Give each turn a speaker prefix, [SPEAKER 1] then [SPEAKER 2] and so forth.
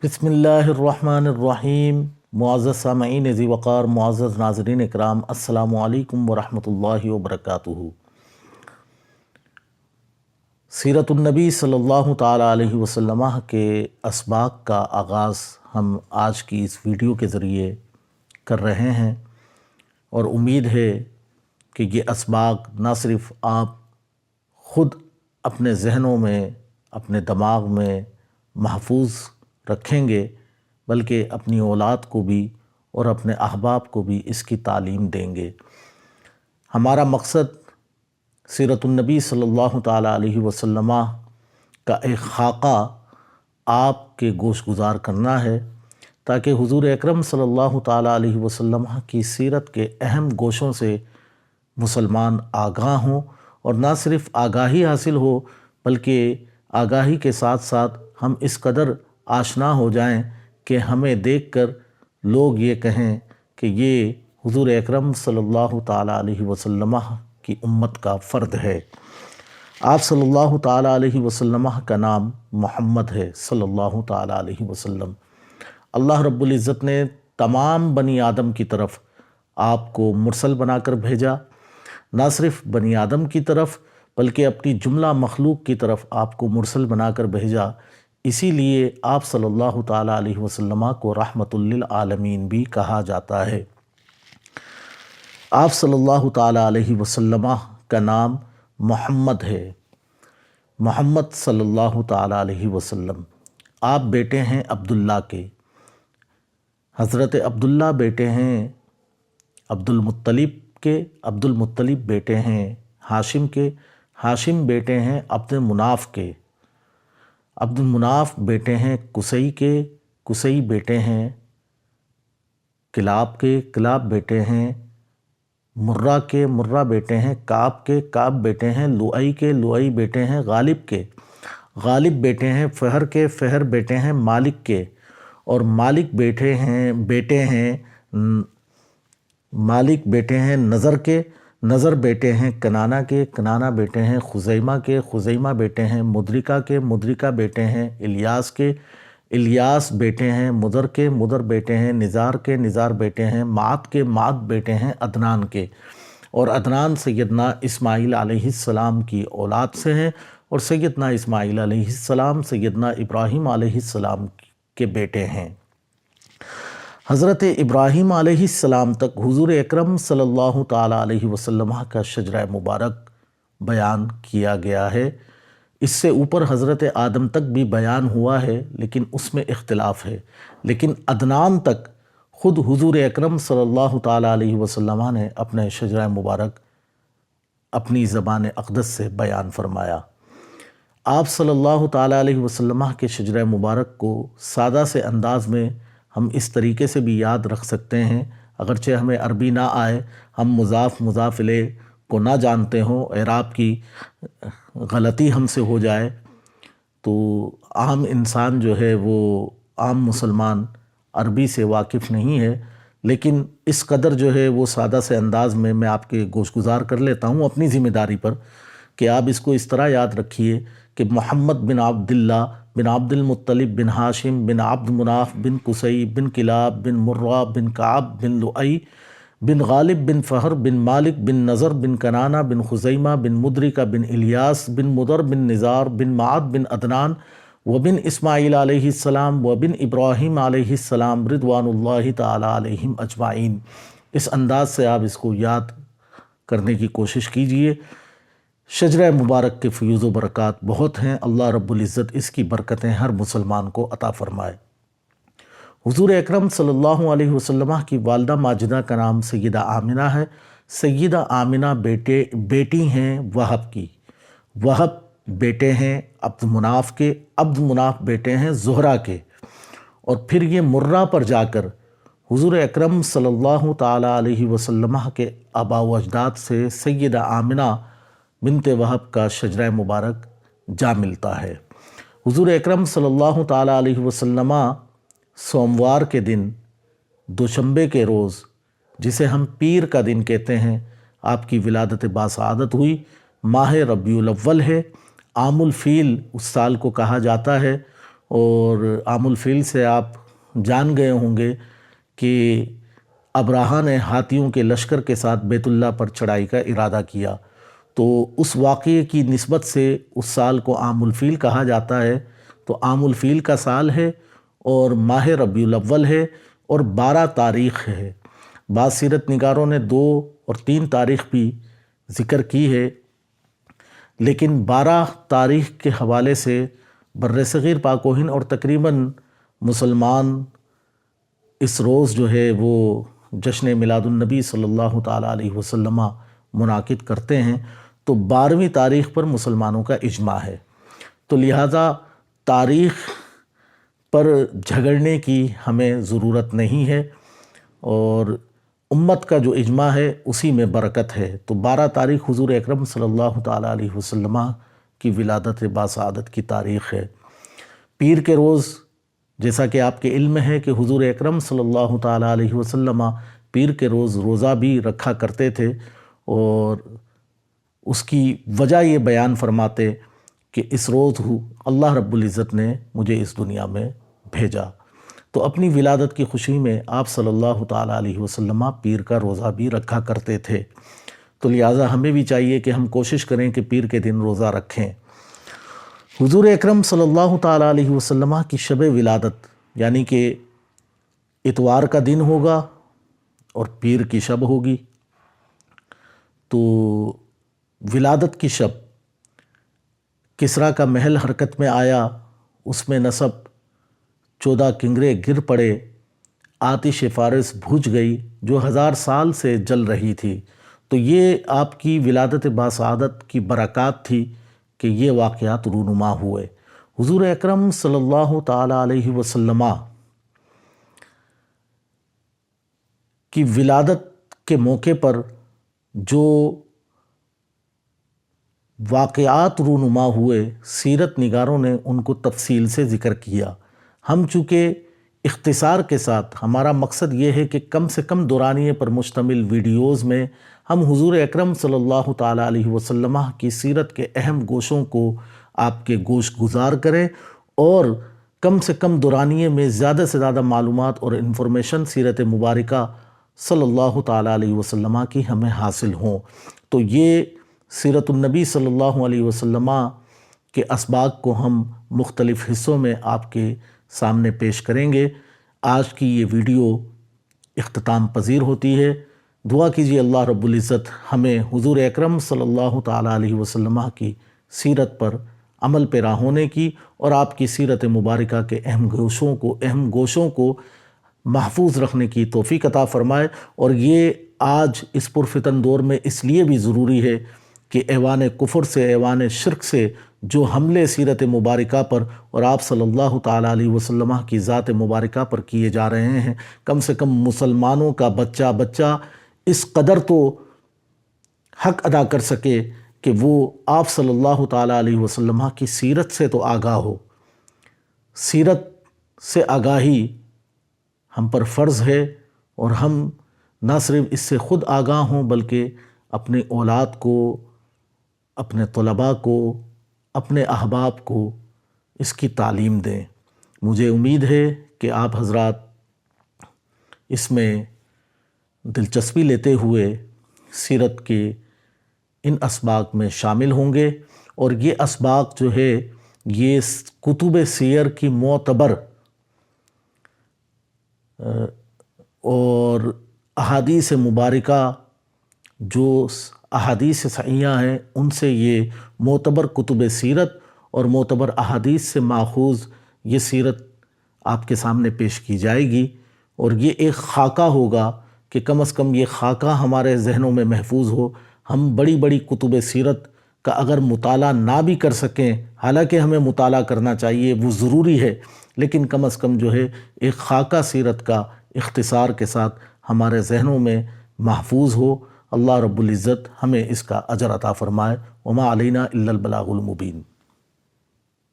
[SPEAKER 1] بسم اللہ الرحمن الرحیم۔ معزز سامعین ذی وقار، معزز ناظرین اکرام، السلام علیکم ورحمۃ اللہ وبرکاتہ۔ سیرت النبی صلی اللہ تعالیٰ علیہ وسلم کے اسباق کا آغاز ہم آج کی اس ویڈیو کے ذریعے کر رہے ہیں، اور امید ہے کہ یہ اسباق نہ صرف آپ خود اپنے ذہنوں میں، اپنے دماغ میں محفوظ رکھیں گے، بلکہ اپنی اولاد کو بھی اور اپنے احباب کو بھی اس کی تعلیم دیں گے۔ ہمارا مقصد سیرت النبی صلی اللہ تعالیٰ علیہ وسلم کا ایک خاکہ آپ کے گوش گزار کرنا ہے، تاکہ حضور اکرم صلی اللہ تعالیٰ علیہ وسلم کی سیرت کے اہم گوشوں سے مسلمان آگاہ ہوں، اور نہ صرف آگاہی حاصل ہو بلکہ آگاہی کے ساتھ ساتھ ہم اس قدر آشنا ہو جائیں کہ ہمیں دیکھ کر لوگ یہ کہیں کہ یہ حضور اکرم صلی اللہ تعالیٰ علیہ وسلم کی امت کا فرد ہے۔ آپ صلی اللہ تعالیٰ علیہ وسلم کا نام محمد ہے صلی اللہ تعالیٰ علیہ وسلم۔ اللہ رب العزت نے تمام بنی آدم کی طرف آپ کو مرسل بنا کر بھیجا، نہ صرف بنی آدم کی طرف بلکہ اپنی جملہ مخلوق کی طرف آپ کو مرسل بنا کر بھیجا۔ اسی لیے آپ صلی اللہ تعالیٰ علیہ وسلم کو رحمت للعالمین بھی کہا جاتا ہے۔ آپ صلی اللہ تعالیٰ علیہ وسلم کا نام محمد ہے، محمد صلی اللہ تعالیٰ علیہ وسلم۔ آپ بیٹے ہیں عبداللہ کے، حضرت عبداللہ بیٹے ہیں عبد المطلب کے، عبد المطلب بیٹے ہیں ہاشم کے، ہاشم بیٹے ہیں عبد مناف کے، عبد مناف بیٹے ہیں قصی کے، قصی بیٹے ہیں کلاب کے، کلاب بیٹے ہیں مرہ کے، مرہ بیٹے ہیں کعب کے، کعب بیٹے ہیں لؤی کے، لؤی بیٹے ہیں غالب کے، غالب بیٹے ہیں فہر کے، فہر بیٹے ہیں مالک کے، اور مالک بیٹے ہیں مالک بیٹے ہیں نظر کے، نظر بیٹے ہیں کنانہ کے، کنانہ بیٹے ہیں خزیمہ کے، خزیمہ بیٹے ہیں مدرکہ کے، مدرکہ بیٹے ہیں الیاس کے، الیاس بیٹے ہیں مدر کے، مدر بیٹے ہیں نزار کے، نزار بیٹے ہیں معد کے، معد بیٹے ہیں عدنان کے، اور عدنان سیدنا اسماعیل علیہ السلام کی اولاد سے ہیں، اور سیدنا اسماعیل علیہ السلام سیدنا ابراہیم علیہ السلام کے بیٹے ہیں۔ حضرت ابراہیم علیہ السلام تک حضور اکرم صلی اللہ تعالیٰ علیہ وسلم کا شجرہ مبارک بیان کیا گیا ہے۔ اس سے اوپر حضرت آدم تک بھی بیان ہوا ہے، لیکن اس میں اختلاف ہے، لیکن عدنان تک خود حضور اکرم صلی اللہ تعالیٰ علیہ وسلم نے اپنے شجرہ مبارک اپنی زبان اقدس سے بیان فرمایا۔ آپ صلی اللہ تعالیٰ علیہ وسلم کے شجرہ مبارک کو سادہ سے انداز میں ہم اس طریقے سے بھی یاد رکھ سکتے ہیں، اگرچہ ہمیں عربی نہ آئے، ہم مضاف مضاف الیہ کو نہ جانتے ہوں، اعراب کی غلطی ہم سے ہو جائے، تو عام انسان جو ہے وہ عام مسلمان عربی سے واقف نہیں ہے، لیکن اس قدر جو ہے وہ سادہ سے انداز میں آپ کے گوش گزار کر لیتا ہوں اپنی ذمہ داری پر، کہ آپ اس کو اس طرح یاد رکھیے کہ محمد بن عبداللہ بن عبد المطلب بن ہاشم بن عبد مناف بن قصی بن کلاب بن مرہ بن کعب بن لؤی بن غالب بن فہر بن مالک بن نظر بن کنانہ بن خزیمہ بن مدرکہ بن الیاس بن مدر بن نزار بن معد بن عدنان وبن اسماعیل علیہ السلام وبن ابراہیم علیہ السلام رضوان اللہ تعالیٰ علیہم اجمعین۔ اس انداز سے آپ اس کو یاد کرنے کی کوشش کیجئے۔ شجرہ مبارک کے فیوز و برکات بہت ہیں، اللہ رب العزت اس کی برکتیں ہر مسلمان کو عطا فرمائے۔ حضور اکرم صلی اللہ علیہ وسلم کی والدہ ماجدہ کا نام سیدہ آمنہ ہے۔ سیدہ آمنہ بیٹی ہیں وہب کی، وہب بیٹے ہیں عبد مناف کے، عبد مناف بیٹے ہیں زہرہ کے، اور پھر یہ مرہ پر جا کر حضور اکرم صلی اللہ تعالیٰ علیہ وسلم کے آباء و اجداد سے سیدہ آمنہ بنت وہب کا شجرہ مبارک جا ملتا ہے۔ حضور اکرم صلی اللہ تعالیٰ علیہ وسلم سوموار کے دن، دوشنبے کے روز، جسے ہم پیر کا دن کہتے ہیں، آپ کی ولادت باسعادت ہوئی۔ ماہ ربیع الاول ہے، عام الفیل اس سال کو کہا جاتا ہے، اور عام الفیل سے آپ جان گئے ہوں گے کہ ابراہہ نے ہاتھیوں کے لشکر کے ساتھ بیت اللہ پر چڑھائی کا ارادہ کیا، تو اس واقعے کی نسبت سے اس سال کو عام الفیل کہا جاتا ہے۔ تو عام الفیل کا سال ہے اور ماہ ربیع الاول ہے اور 12 تاریخ ہے۔ بعض سیرت نگاروں نے 2 اور 3 تاریخ بھی ذکر کی ہے، لیکن 12 تاریخ کے حوالے سے برصغیر پاک و ہند اور تقریباً مسلمان اس روز جو ہے وہ جشن میلاد النبی صلی اللہ تعالیٰ علیہ وسلم منعقد کرتے ہیں۔ تو 12ویں تاریخ پر مسلمانوں کا اجماع ہے، تو لہٰذا تاریخ پر جھگڑنے کی ہمیں ضرورت نہیں ہے، اور امت کا جو اجماع ہے اسی میں برکت ہے۔ تو 12 تاریخ حضور اکرم صلی اللہ تعالیٰ علیہ وسلم کی ولادت باسعادت کی تاریخ ہے۔ پیر کے روز جیسا کہ آپ کے علم ہے کہ حضور اکرم صلی اللہ تعالیٰ علیہ وسلم پیر کے روز روزہ بھی رکھا کرتے تھے، اور اس کی وجہ یہ بیان فرماتے کہ اس روز اللہ رب العزت نے مجھے اس دنیا میں بھیجا۔ تو اپنی ولادت کی خوشی میں آپ صلی اللہ تعالیٰ علیہ وسلم پیر کا روزہ بھی رکھا کرتے تھے، تو لہٰذا ہمیں بھی چاہیے کہ ہم کوشش کریں کہ پیر کے دن روزہ رکھیں۔ حضور اکرم صلی اللہ تعالیٰ علیہ وسلم کی شب ولادت یعنی کہ اتوار کا دن ہوگا اور پیر کی شب ہوگی، تو ولادت کی شب کسریٰ کا محل حرکت میں آیا، اس میں نصب 14 کنگرے گر پڑے، آتش فارس بجھ گئی جو 1000 سال سے جل رہی تھی۔ تو یہ آپ کی ولادت باسعادت کی برکات تھی کہ یہ واقعات رونما ہوئے۔ حضور اکرم صلی اللہ تعالیٰ علیہ وسلم کی ولادت کے موقع پر جو واقعات رونما ہوئے، سیرت نگاروں نے ان کو تفصیل سے ذکر کیا۔ ہم چونکہ اختصار کے ساتھ، ہمارا مقصد یہ ہے کہ کم سے کم دورانیے پر مشتمل ویڈیوز میں ہم حضور اکرم صلی اللہ تعالیٰ علیہ وسلم کی سیرت کے اہم گوشوں کو آپ کے گوش گزار کریں، اور کم سے کم دورانیے میں زیادہ سے زیادہ معلومات اور انفارمیشن سیرت مبارکہ صلی اللہ تعالیٰ علیہ وسلم کی ہمیں حاصل ہوں۔ تو یہ سیرت النبی صلی اللہ علیہ وسلم کے اسباق کو ہم مختلف حصوں میں آپ کے سامنے پیش کریں گے۔ آج کی یہ ویڈیو اختتام پذیر ہوتی ہے۔ دعا کیجیے اللہ رب العزت ہمیں حضور اکرم صلی اللہ تعالیٰ علیہ وسلم کی سیرت پر عمل پیرا ہونے کی، اور آپ کی سیرت مبارکہ کے اہم گوشوں کو محفوظ رکھنے کی توفیق عطا فرمائے۔ اور یہ آج اس پرفتن دور میں اس لیے بھی ضروری ہے کہ ایوان کفر سے، ایوان شرک سے جو حملے سیرت مبارکہ پر اور آپ صلی اللہ تعالیٰ علیہ وسلم کی ذات مبارکہ پر کیے جا رہے ہیں، کم سے کم مسلمانوں کا بچہ اس قدر تو حق ادا کر سکے کہ وہ آپ صلی اللہ تعالیٰ علیہ وسلم کی سیرت سے تو آگاہ ہو۔ سیرت سے آگاہی ہم پر فرض ہے، اور ہم نہ صرف اس سے خود آگاہ ہوں بلکہ اپنے اولاد کو، اپنے طلباء کو، اپنے احباب کو اس کی تعلیم دیں۔ مجھے امید ہے کہ آپ حضرات اس میں دلچسپی لیتے ہوئے سیرت کے ان اسباق میں شامل ہوں گے، اور یہ اسباق جو ہے یہ کتب سیر کی معتبر اور احادیث مبارکہ جو احادیث صحیحہ ہیں ان سے یہ معتبر کتب سیرت اور معتبر احادیث سے ماخوذ یہ سیرت آپ کے سامنے پیش کی جائے گی، اور یہ ایک خاکہ ہوگا کہ کم از کم یہ خاکہ ہمارے ذہنوں میں محفوظ ہو۔ ہم بڑی بڑی کتب سیرت کا اگر مطالعہ نہ بھی کر سکیں، حالانکہ ہمیں مطالعہ کرنا چاہیے، وہ ضروری ہے، لیکن کم از کم جو ہے ایک خاکہ سیرت کا اختصار کے ساتھ ہمارے ذہنوں میں محفوظ ہو۔ اللہ رب العزت ہمیں اس کا اجر عطا فرمائے۔ وما علینا الا البلاغ المبین۔